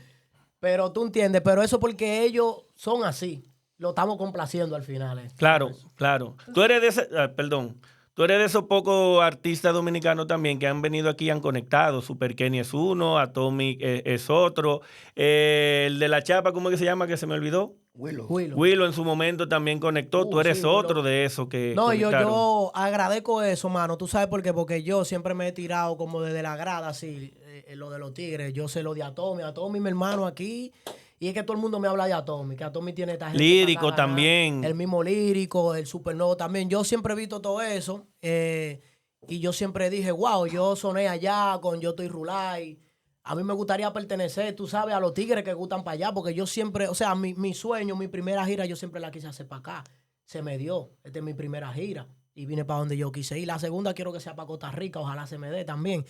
B: Pero tú entiendes, pero eso porque ellos son así. Lo estamos complaciendo al final.
C: Claro, claro. Tú eres de tú eres de esos pocos artistas dominicanos también que han venido aquí y han conectado. Super Kenny es uno, Atomic es otro. El de la chapa, ¿cómo es que se llama? Que se me olvidó.
D: Willow.
C: Willow en su momento también conectó. Tú eres
B: sí,
C: otro
B: Willow.
C: de esos que
B: No,
C: conectaron.
B: yo agradezco eso, mano. ¿Tú sabes por qué? Porque yo siempre me he tirado como desde la grada, así, lo de los tigres. Yo sé lo de Atomi. Atomi, mi hermano, aquí. Y es que todo el mundo me habla de Atomi, que Atomi tiene esta gente
C: Lírico
B: para ganar.
C: también.
B: El mismo lírico, el supernova también. Yo siempre he visto todo eso. Y yo siempre dije, wow, yo soné allá con Yo Estoy Rulay. A mí me gustaría pertenecer, tú sabes, a los tigres que gustan para allá, porque yo siempre, o sea, mi sueño, mi primera gira, yo siempre la quise hacer para acá. Se me dio. Esta es mi primera gira. Y vine para donde yo quise ir. La segunda quiero que sea para Costa Rica, ojalá se me dé también.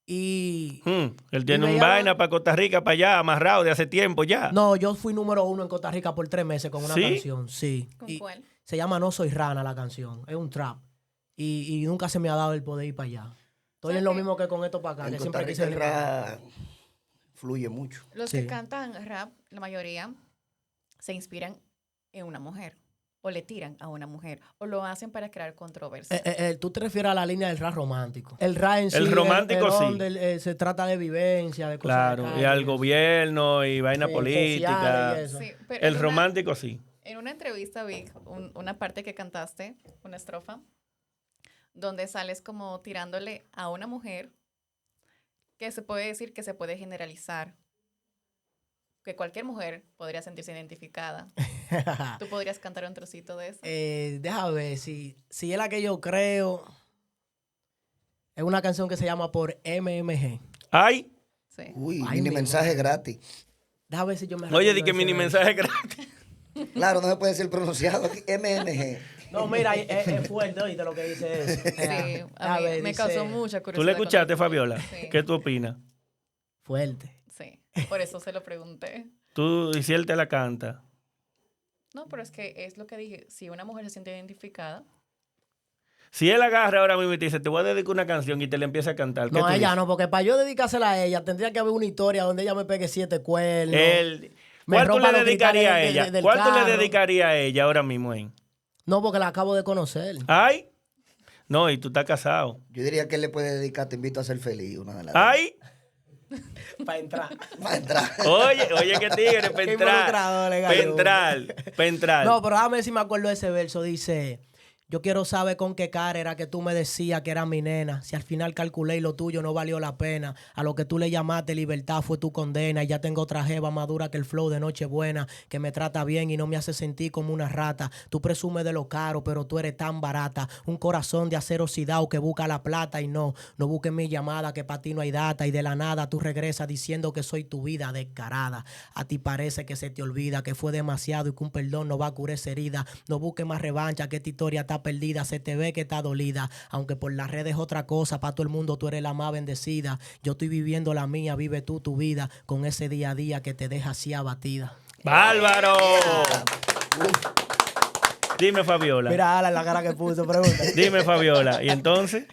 B: Y...
C: Él tiene
B: me
C: un
B: llama-
C: vaina para Costa Rica, para allá, amarrado de hace tiempo ya.
B: No, yo fui número 1 en Costa Rica por 3 meses con una
C: ¿Sí?
B: canción, sí.
A: ¿Con
B: Y
A: cuál?
B: se llama No Soy Rana la canción. Es un trap. Y nunca se me ha dado el poder ir para allá. Estoy en lo mismo que con esto para acá.
D: En
B: Que
D: Costa
B: siempre
D: Rica
B: quise
D: el rap fluye mucho.
A: Los
B: Sí.
A: que cantan rap, la mayoría se inspiran en una mujer. O le tiran a una mujer. O lo hacen para crear controversia.
B: Tú te refieres a la línea del rap romántico. El rap en sí,
C: El romántico, sí.
B: donde, se trata de vivencia, de cosas de
C: Claro,
B: calle,
C: y al
B: eso.
C: gobierno y vaina
B: Sí,
C: política.
B: sociales y eso.
A: Sí, pero
C: El romántico sí.
A: en una entrevista vi una parte que cantaste, una estrofa, donde sales como tirándole a una mujer que se puede decir que se puede generalizar. Que cualquier mujer podría sentirse identificada. ¿Tú podrías cantar un trocito de eso?
B: Deja ver, si es la que yo creo, es una canción que se llama Por MMG.
C: Ay,
A: Sí.
D: Uy,
B: Ay,
D: mini
B: mi
D: mensaje gratis.
B: Deja ver si yo me
C: oye,
B: recuerdo
C: di que
B: ese
C: mini
B: verso.
C: mensaje gratis.
D: Claro, no se puede decir pronunciado aquí. MMG.
B: No, mira, es fuerte, oíste lo que dice eso.
A: Sí, a mí me causó mucha curiosidad.
C: ¿Tú le escuchaste, Fabiola?
A: Sí.
C: ¿Qué tú opinas?
B: Fuerte.
A: Sí, por eso se lo pregunté.
C: Tú, y si él te la canta.
A: No, pero es que es lo que dije. Si una mujer se siente identificada,
C: Si él agarra ahora mismo y te dice, te voy a dedicar una canción y te la empieza a cantar. ¿qué
B: No,
C: tú
B: ella
C: dices?
B: no, porque para yo dedicársela a ella tendría que haber una historia donde ella me pegue 7 cuernos. Me
C: ¿Cuál tú
B: rompa
C: le
B: los
C: dedicarías a
B: cristales
C: ella?
B: del
C: ¿Cuál tú le
B: carro.
C: dedicarías a ella ahora mismo,
B: No, porque la acabo de conocer.
C: Ay, no, y tú estás casado.
D: Yo diría que él le puede dedicar Te invito a ser feliz, una de las
C: Ay,
B: Para entrar.
D: Va a entrar.
C: oye, qué tigre, para
B: Qué
C: entrar.
B: involucrado, le
C: Para
B: gallo.
C: entrar, para entrar.
B: No, pero déjame ver si me acuerdo de ese verso. Dice, yo quiero saber con qué cara era que tú me decías que era mi nena. Si al final calculé y lo tuyo no valió la pena. A lo que tú le llamaste libertad fue tu condena. Y ya tengo otra jeva más dura que el flow de Nochebuena, que me trata bien y no me hace sentir como una rata. Tú presumes de lo caro, pero tú eres tan barata. Un corazón de acero oxidado que busca la plata. Y no busques mi llamada, que para ti no hay data. Y de la nada tú regresas diciendo que soy tu vida descarada. A ti parece que se te olvida que fue demasiado y que un perdón no va a curar esa herida. No busques más revancha, que esta historia está perdida. Se te ve que está dolida, aunque por las redes otra cosa. Para todo el mundo tú eres la más bendecida. Yo estoy viviendo la mía, vive tú tu vida con ese día a día que te deja así abatida.
C: ¡Bárbaro! Dime, Fabiola.
B: Mira, Alan, la cara que puso, pregunta.
C: Dime, Fabiola. ¿Y entonces?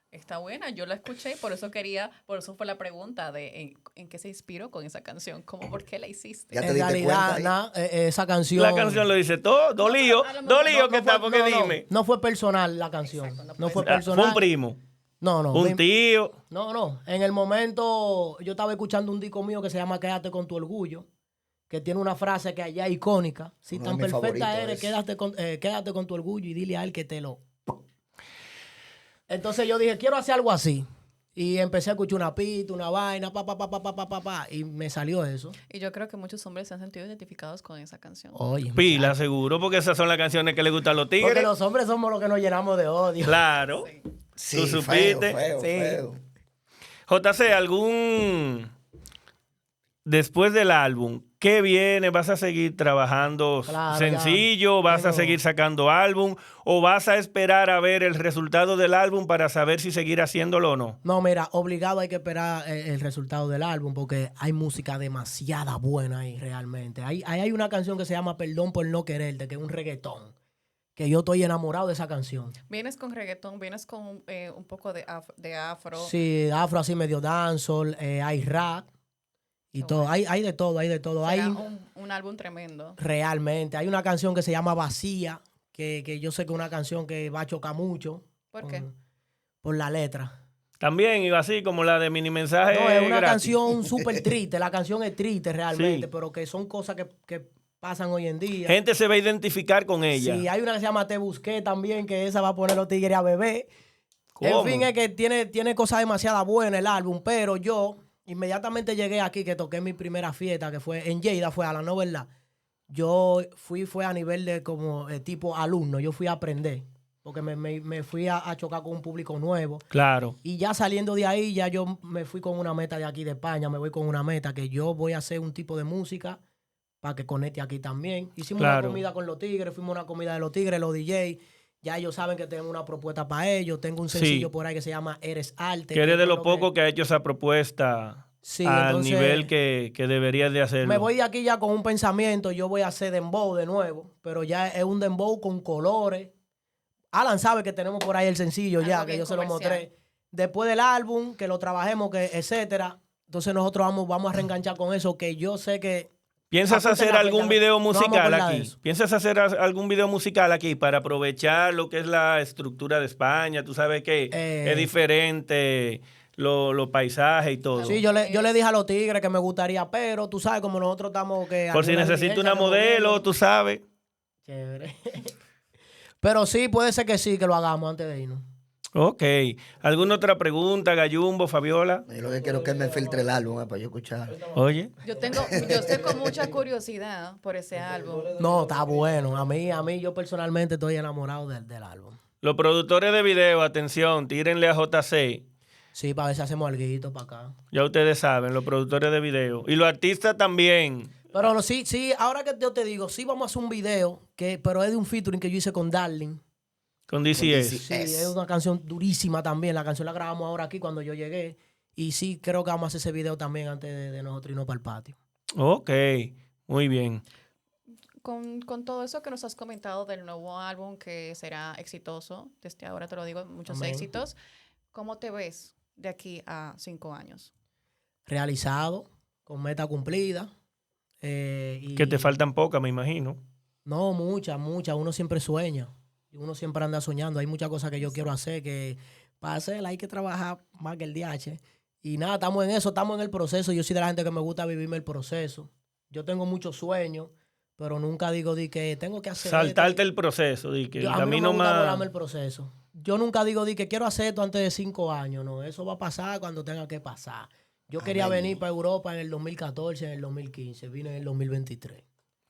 A: está buena. Yo la escuché y por eso fue la pregunta de en qué se inspiró con esa canción. ¿Cómo por qué la hiciste?
D: Ya te
B: En
D: diste
B: realidad,
D: cuenta ahí.
B: esa canción...
C: La canción lo dice todo. Dolío.
A: a lo mejor
C: Dolío que está, porque dime.
B: No fue personal la canción.
A: Exacto,
B: no fue
C: Ah,
B: personal.
C: fue un primo.
B: No, no.
C: Un tío.
B: No. En el momento, yo estaba escuchando un disco mío que se llama Quédate con tu orgullo, que tiene una frase que allá es icónica. Si
D: Uno
B: tan
D: de mis
B: perfecta
D: favoritos
B: eres,
D: es.
B: quédate con tu orgullo y dile a él que te lo... Entonces yo dije, quiero hacer algo así. Y empecé a escuchar una pita, una vaina, y me salió eso.
A: Y yo creo que muchos hombres se han sentido identificados con esa canción.
B: Oye,
C: Pila, seguro, porque esas son las canciones que le gustan a los
B: porque
C: tigres.
B: los hombres somos los que nos llenamos de odio.
C: Claro.
D: Sí,
C: ¿Tú supiste?
D: Feo.
C: JC, después del álbum, ¿qué viene? ¿Vas a seguir trabajando
B: Claro,
C: sencillo?
B: ya.
C: ¿Vas a
B: Tengo-
C: seguir sacando álbum? ¿O vas a esperar a ver el resultado del álbum para saber si seguir haciéndolo o no?
B: No, mira, obligado hay que esperar el resultado del álbum porque hay música demasiada buena ahí realmente. Hay una canción que se llama Perdón por no quererte, que es un reggaetón, que yo estoy enamorado de esa canción.
A: Vienes con reggaetón, vienes con un poco de afro.
B: Sí, afro así medio dancehall, hay rap y
A: Qué
B: todo.
A: bueno.
B: Hay de todo, hay de todo.
A: Será
B: Hay
A: un álbum tremendo.
B: realmente, hay una canción que se llama Vacía, que yo sé que es una canción que va a chocar mucho.
A: ¿Por qué?
B: Por la letra.
C: También iba así como la de mini mensaje.
B: No, es una
C: gratis.
B: canción súper triste. La canción es triste realmente,
C: Sí.
B: pero que son cosas que pasan hoy en día.
C: Gente se va a identificar con ella.
B: Sí, hay una que se llama Te Busqué también, que esa va a poner los tigres a beber.
C: ¿Cómo?
B: En fin, es que tiene cosas demasiado buenas el álbum, pero yo inmediatamente llegué aquí, que toqué mi primera fiesta, que fue en Lleida, fue a la ¿verdad? Yo fue a nivel de como tipo alumno, yo fui a aprender. porque me fui a chocar con un público nuevo.
C: Claro.
B: Y ya saliendo de ahí, ya yo me fui con una meta de aquí de España, me voy con una meta que yo voy a hacer un tipo de música para que conecte aquí también. Hicimos una comida con los Tigres, fuimos a una comida de los Tigres, los DJ. Ya ellos saben que tengo una propuesta para ellos. Tengo un sencillo por ahí que se llama Eres Arte.
C: Que eres de lo poco que ha hecho esa propuesta al nivel que deberías de hacerlo.
B: Me voy de aquí ya con un pensamiento. Yo voy a hacer dembow de nuevo, pero ya es un dembow con colores. Alan sabe que tenemos por ahí el sencillo ya, que yo se lo mostré. Después del álbum, que lo trabajemos, que etcétera. Entonces nosotros vamos a reenganchar con eso, que yo sé que...
C: ¿Piensas hacer algún video musical aquí? ¿Piensas hacer algún video musical aquí para aprovechar lo que es la estructura de España? Tú sabes que es diferente los paisajes y todo.
B: Sí, yo le dije a los Tigres que me gustaría, pero tú sabes como nosotros estamos...
C: Por si necesito una modelo, tú sabes.
B: Chévere. Pero sí, puede ser que sí, que lo hagamos antes de irnos.
C: Ok. ¿Alguna otra pregunta, Gallumbo, Fabiola?
D: Yo lo que quiero es que él me filtre el álbum para yo escuchar.
C: Oye.
A: Yo estoy con mucha curiosidad por ese álbum.
B: No, está bueno. A mí yo personalmente estoy enamorado del álbum.
C: Los productores de video, atención, tírenle a JC.
B: Sí, para ver si hacemos algo para acá.
C: Ya ustedes saben, los productores de video. Y los artistas también.
B: Pero sí, ahora que yo te digo, sí vamos a hacer un video, pero es de un featuring que yo hice con Darling.
C: Con DCS.
B: Sí, es una canción durísima también. La canción la grabamos ahora aquí cuando yo llegué. Y sí, creo que vamos a hacer ese video también antes de nosotros irnos para el patio.
C: Ok, muy bien.
A: Con todo eso que nos has comentado del nuevo álbum que será exitoso, desde ahora te lo digo, muchos éxitos, ¿cómo te ves de aquí a 5 años?
B: Realizado, con meta cumplida.
C: Que te faltan pocas, me imagino.
B: No, muchas. Uno siempre sueña. Uno siempre anda soñando. Hay muchas cosas que yo quiero hacer que para hacerlas hay que trabajar más que el DH. Y nada, estamos en eso, estamos en el proceso. Yo soy de la gente que me gusta vivirme el proceso. Yo tengo muchos sueños, pero nunca digo que tengo que hacer
C: saltarte el proceso, di que el camino
B: más... el proceso. Yo nunca digo que quiero hacer esto antes de 5 años. No, eso va a pasar cuando tenga que pasar. Yo quería venir para Europa en el 2014, en el 2015. Vine en el 2023.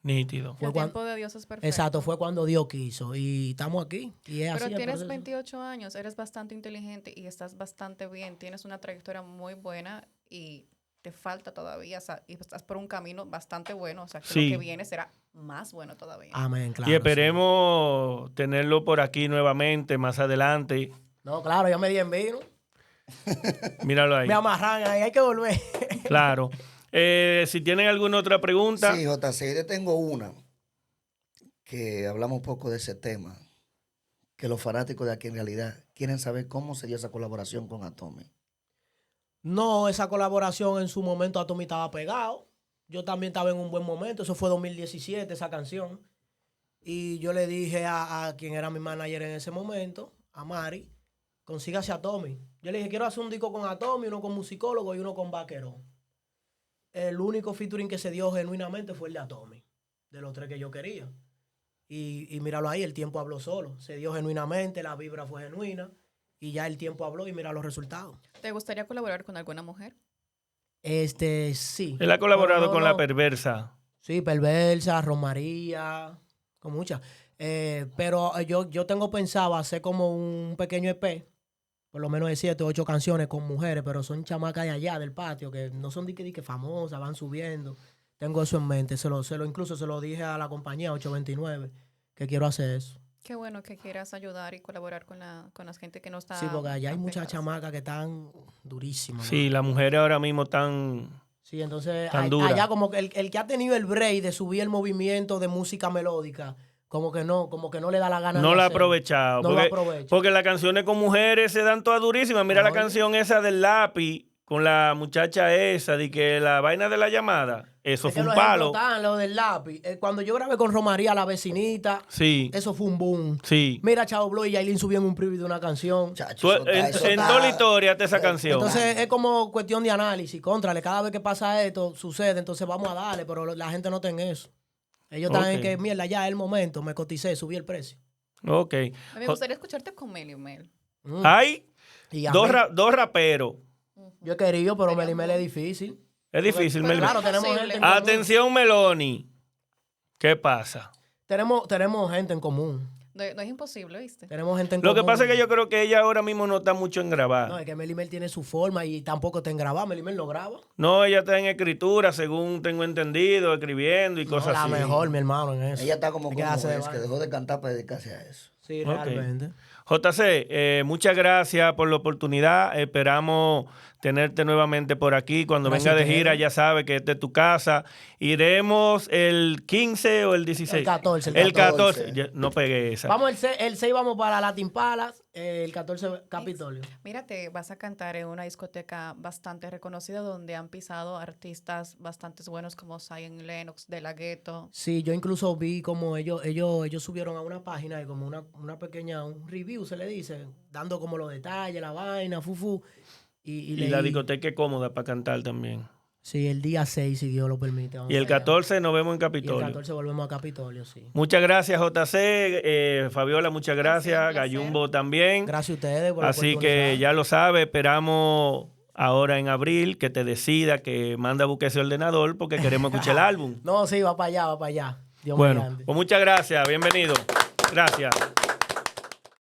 C: Nítido.
A: El tiempo de Dios es perfecto.
B: Exacto, fue cuando Dios quiso. Y estamos aquí. Y es
A: Pero
B: así
A: tienes 28 años, eres bastante inteligente y estás bastante bien. Tienes una trayectoria muy buena y te falta todavía. O sea, y estás por un camino bastante bueno. O sea, que lo que viene será más bueno todavía.
B: Amén, claro.
C: Y esperemos tenerlo por aquí nuevamente más adelante.
B: No, claro, ya me di en vino.
C: Míralo ahí.
B: Me amarran ahí, hay que volver.
C: Claro. Si tienen alguna otra pregunta.
D: Sí, JC, yo tengo una que hablamos un poco de ese tema, que los fanáticos de aquí en realidad quieren saber cómo se dio esa colaboración con Atomy.
B: No, esa colaboración en su momento Atomy estaba pegado. Yo también estaba en un buen momento. Eso fue 2017, esa canción. Y yo le dije a quien era mi manager en ese momento, a Mari, consígase a Atomy. Yo le dije, quiero hacer un disco con Atomy, uno con Musicólogo y uno con Vaquerón. El único featuring que se dio genuinamente fue el de Atomy, de los 3 que yo quería. Y míralo ahí, el tiempo habló solo. Se dio genuinamente, la vibra fue genuina. Y ya el tiempo habló y mira los resultados.
A: ¿Te gustaría colaborar con alguna mujer?
B: Sí.
C: Él ha colaborado con La Perversa.
B: Sí, Perversa, Romaría, con muchas. Pero yo tengo pensado hacer como un pequeño EP, por lo menos de 7 o 8 canciones con mujeres, pero son chamacas de allá del patio, que no son que famosas, van subiendo. Tengo eso en mente. Incluso se lo dije a la compañía 829, que quiero hacer eso.
A: Qué bueno que quieras ayudar y colaborar con la gente que no está...
B: Sí, porque allá hay muchas chamacas que están durísimas.
C: Sí, las mujeres ahora mismo están...
B: Sí, entonces
C: allá
B: como que el que ha tenido el break de subir el movimiento de música melódica, como que no le da la gana.
C: No lo ha aprovechado.
B: No lo aprovecha.
C: Porque las canciones con mujeres se dan todas durísimas. Mira la canción esa del Lápiz con la muchacha esa, de que la vaina de la llamada, eso fue un palo.
B: Lo del Lápiz. Cuando yo grabé con Romaría, La Vecinita,
C: sí,
B: eso fue un boom.
C: Sí.
B: Mira, Chavo Blow y Yailin subían un preview de una canción.
C: En toda la historia de esa canción.
B: Entonces es como cuestión de análisis. Contrale, cada vez que pasa esto, sucede, entonces vamos a darle, pero la gente no está en eso. Ellos están en que, mierda, ya es el momento, me coticé, subí el precio.
C: Ok.
A: Me gustaría escucharte con Mel.
C: Hay dos raperos.
B: Yo he querido, pero Mel es difícil.
C: Es difícil, Mel.
B: Claro, tenemos gente en
C: Atención, Meloni. ¿Qué pasa?
B: Tenemos gente en común.
A: No es imposible, ¿viste?
B: Tenemos gente en
C: Lo que
B: común.
C: pasa es que yo creo que ella ahora mismo no está mucho en grabar.
B: No, es que Melimel tiene su forma y tampoco está en grabar. Melimel no graba.
C: No, ella está en escritura, según tengo entendido, escribiendo y
B: No,
C: cosas
B: la
C: así.
B: mejor, mi hermano, en eso.
D: Ella está como
B: Hay que
D: es,
B: darse de
D: que
B: vaina.
D: dejó de cantar para dedicarse a eso.
B: Sí,
C: Ok.
B: realmente.
C: JC, muchas gracias por la oportunidad. Esperamos tenerte nuevamente por aquí. Cuando
B: Gracias
C: venga
B: a
C: de
B: ustedes.
C: gira, ya sabe que esta es tu casa. Iremos el 15 o el 16.
B: El 14,
C: El 14. No pegué esa.
B: Vamos el 6 vamos para Latin Palace, el 14 Capitolio.
A: Mira, te vas a cantar en una discoteca bastante reconocida donde han pisado artistas bastante buenos como Zion Lennox, De La Ghetto.
B: Sí, yo incluso vi como ellos subieron a una página y como una pequeña, un review se le dice, dando como los detalles, la vaina, fufu.
C: Y
B: leí-
C: la discoteca es cómoda para cantar también.
B: Sí, el día 6, si Dios lo permite. vamos
C: Y el
B: allá.
C: 14 nos vemos en
B: Y el
C: Capitolio.
B: 14 volvemos a Capitolio, sí.
C: Muchas gracias, JC. Fabiola, muchas gracias.
A: un placer.
C: Gallumbo también.
B: Gracias a ustedes por la
C: Así que
B: oportunidad.
C: ya lo sabe, esperamos ahora en abril que te decida, que manda a buscar ese ordenador porque queremos escuchar el álbum.
B: No, sí, va para allá, va para allá. Dios
C: Bueno,
B: mediante.
C: pues muchas gracias, bienvenido. Gracias.